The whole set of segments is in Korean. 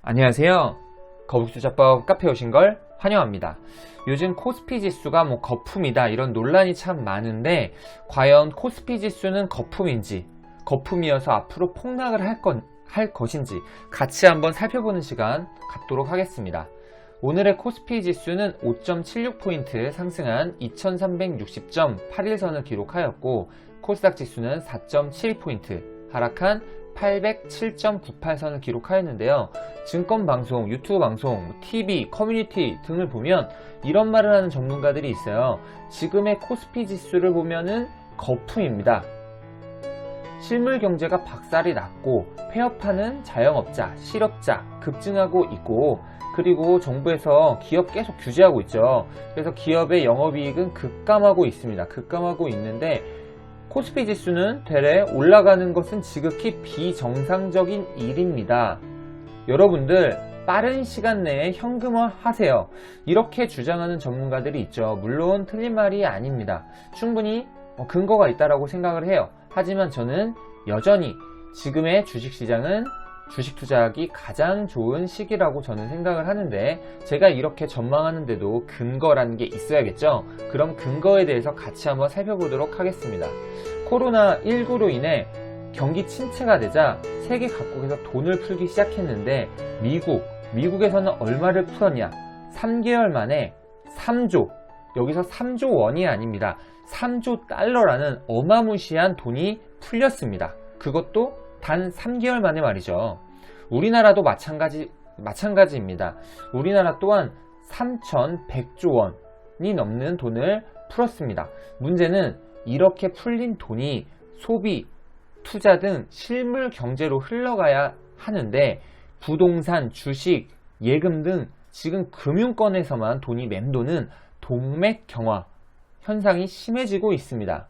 안녕하세요. 거북투자법 카페에 오신 걸 환영합니다. 요즘 코스피 지수가 거품이다 이런 논란이 참 많은데 과연 코스피 지수는 거품인지 거품이어서 앞으로 폭락을 할 것인지 같이 한번 살펴보는 시간 갖도록 하겠습니다. 오늘의 코스피 지수는 5.76포인트 상승한 2360.81선을 기록하였고 코스닥 지수는 4.72포인트 하락한 807.98선을 기록하였는데요. 증권방송, 유튜브 방송, TV, 커뮤니티 등을 보면 이런 말을 하는 전문가들이 있어요. 지금의 코스피 지수를 보면은 거품입니다. 실물 경제가 박살이 났고 폐업하는 자영업자, 실업자 급증하고 있고 그리고 정부에서 기업 계속 규제하고 있죠. 그래서 기업의 영업이익은 급감하고 있습니다. 급감하고 있는데 코스피 지수는 되레 올라가는 것은 지극히 비정상적인 일입니다. 여러분들 빠른 시간 내에 현금화 하세요. 이렇게 주장하는 전문가들이 있죠. 물론 틀린 말이 아닙니다. 충분히 근거가 있다고 생각을 해요. 하지만 저는 여전히 지금의 주식시장은 주식 투자하기 가장 좋은 시기라고 저는 생각을 하는데 제가 이렇게 전망하는데도 근거라는 게 있어야겠죠. 그럼 근거에 대해서 같이 한번 살펴보도록 하겠습니다. 코로나19로 인해 경기 침체가 되자 세계 각국에서 돈을 풀기 시작했는데 미국에서는 얼마를 풀었냐? 3개월 만에 3조, 여기서 3조 원이 아닙니다. 3조 달러라는 어마무시한 돈이 풀렸습니다. 그것도 단 3개월 만에 말이죠. 우리나라도 마찬가지입니다. 우리나라 또한 3,100조 원이 넘는 돈을 풀었습니다. 문제는 이렇게 풀린 돈이 소비, 투자 등 실물 경제로 흘러가야 하는데 부동산, 주식, 예금 등 지금 금융권에서만 돈이 맴도는 동맥경화 현상이 심해지고 있습니다.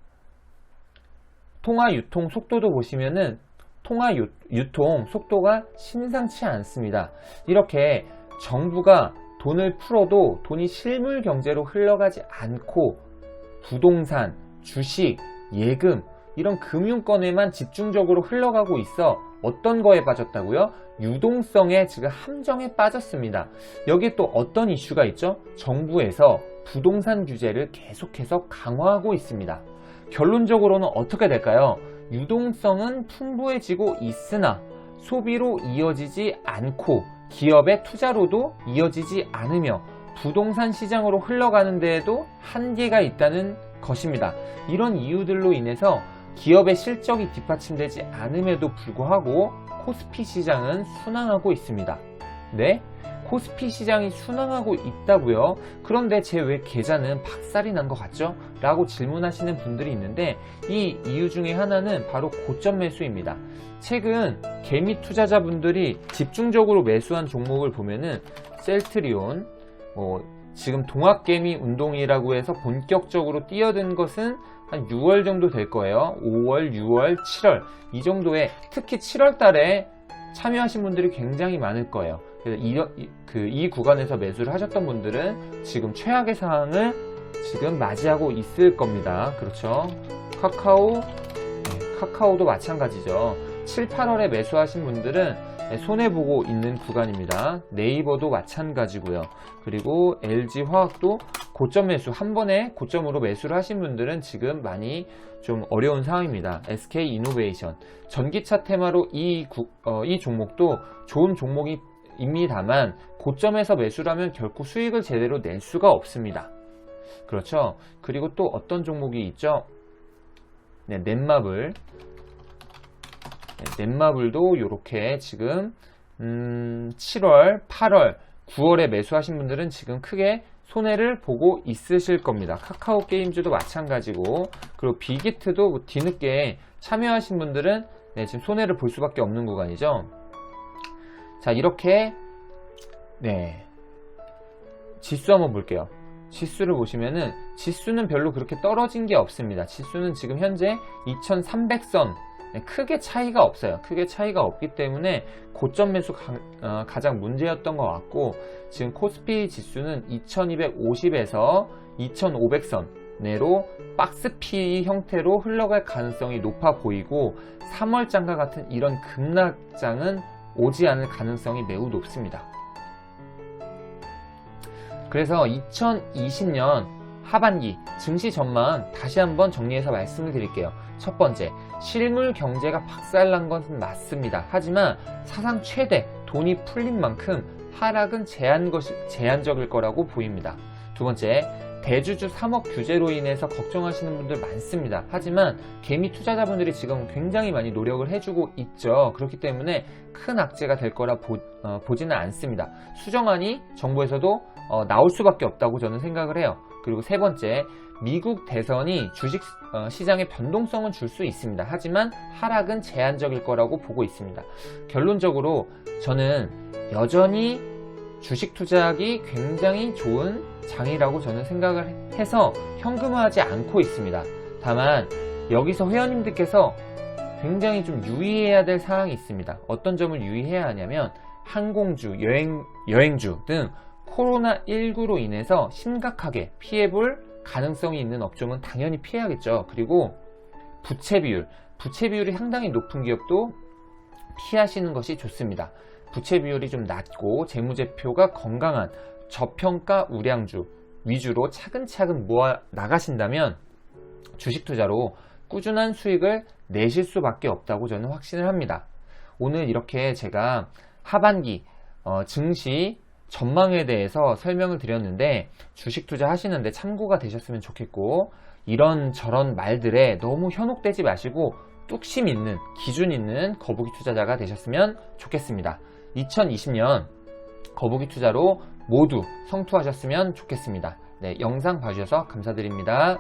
통화 유통 속도도 보시면은 통화 유통 속도가 심상치 않습니다. 이렇게 정부가 돈을 풀어도 돈이 실물 경제로 흘러가지 않고 부동산, 주식, 예금 이런 금융권에만 집중적으로 흘러가고 있어 어떤 거에 빠졌다고요? 유동성의 지금 함정에 빠졌습니다. 여기에 또 어떤 이슈가 있죠? 정부에서 부동산 규제를 계속해서 강화하고 있습니다. 결론적으로는 어떻게 될까요? 유동성은 풍부해지고 있으나 소비로 이어지지 않고 기업의 투자로도 이어지지 않으며 부동산 시장으로 흘러가는 데에도 한계가 있다는 것입니다. 이런 이유들로 인해서 기업의 실적이 뒷받침되지 않음에도 불구하고 코스피 시장은 순항하고 있습니다. 네? 코스피 시장이 순항하고 있다고요? 그런데 제 왜 계좌는 박살이 난 것 같죠? 라고 질문하시는 분들이 있는데 이 이유 중에 하나는 바로 고점 매수입니다. 최근 개미 투자자분들이 집중적으로 매수한 종목을 보면은 셀트리온, 지금 동학개미 운동이라고 해서 본격적으로 뛰어든 것은 한 6월 정도 될 거예요. 5월, 6월, 7월 이 정도에 특히 7월 달에 참여하신 분들이 굉장히 많을 거예요. 그래서 이 구간에서 매수를 하셨던 분들은 지금 최악의 상황을 지금 맞이하고 있을 겁니다. 그렇죠? 카카오도 마찬가지죠. 7, 8월에 매수하신 분들은 손해보고 있는 구간입니다. 네이버도 마찬가지고요. 그리고 LG화학도 고점 매수, 한 번에 고점으로 매수를 하신 분들은 지금 많이 좀 어려운 상황입니다. SK이노베이션, 전기차 테마로 이 종목도 좋은 종목입니다만 고점에서 매수를 하면 결코 수익을 제대로 낼 수가 없습니다. 그렇죠? 그리고 또 어떤 종목이 있죠? 네, 넷마블도 이렇게 지금 7월, 8월, 9월에 매수하신 분들은 지금 크게 손해를 보고 있으실 겁니다. 카카오 게임즈도 마찬가지고 그리고 빅히트도 뒤늦게 참여하신 분들은 지금 손해를 볼 수밖에 없는 구간이죠. 자, 이렇게 지수 한번 볼게요. 지수를 보시면은 지수는 별로 그렇게 떨어진 게 없습니다. 지수는 지금 현재 2300선 크게 차이가 없어요. 크게 차이가 없기 때문에 고점 매수 가장 문제였던 것 같고 지금 코스피 지수는 2250에서 2500선 내로 박스 P 형태로 흘러갈 가능성이 높아 보이고 3월장과 같은 이런 급락장은 오지 않을 가능성이 매우 높습니다. 그래서 2020년 하반기 증시 전망 다시 한번 정리해서 말씀을 드릴게요. 첫 번째, 실물 경제가 박살난 것은 맞습니다. 하지만 사상 최대 돈이 풀린 만큼 하락은 제한적일 거라고 보입니다. 두 번째, 대주주 3억 규제로 인해서 걱정하시는 분들 많습니다. 하지만 개미 투자자분들이 지금 굉장히 많이 노력을 해주고 있죠. 그렇기 때문에 큰 악재가 될 거라 보지는 않습니다. 수정안이 정부에서도 나올 수밖에 없다고 저는 생각을 해요. 그리고 세 번째, 미국 대선이 주식 시장에 변동성은 줄 수 있습니다. 하지만 하락은 제한적일 거라고 보고 있습니다. 결론적으로 저는 여전히 주식 투자하기 굉장히 좋은 장이라고 저는 생각을 해서 현금화하지 않고 있습니다. 다만 여기서 회원님들께서 굉장히 좀 유의해야 될 사항이 있습니다. 어떤 점을 유의해야 하냐면 항공주, 여행주 등 코로나19로 인해서 심각하게 피해볼 가능성이 있는 업종은 당연히 피해야겠죠. 그리고 부채 비율이 상당히 높은 기업도 피하시는 것이 좋습니다. 부채 비율이 좀 낮고 재무제표가 건강한 저평가 우량주 위주로 차근차근 모아 나가신다면 주식 투자로 꾸준한 수익을 내실 수밖에 없다고 저는 확신을 합니다. 오늘 이렇게 제가 하반기 증시 전망에 대해서 설명을 드렸는데 주식 투자 하시는데 참고가 되셨으면 좋겠고, 이런저런 말들에 너무 현혹되지 마시고 뚝심 있는, 기준 있는 거북이 투자자가 되셨으면 좋겠습니다. 2020년 거북이 투자로 모두 성투하셨으면 좋겠습니다. 네, 영상 봐주셔서 감사드립니다.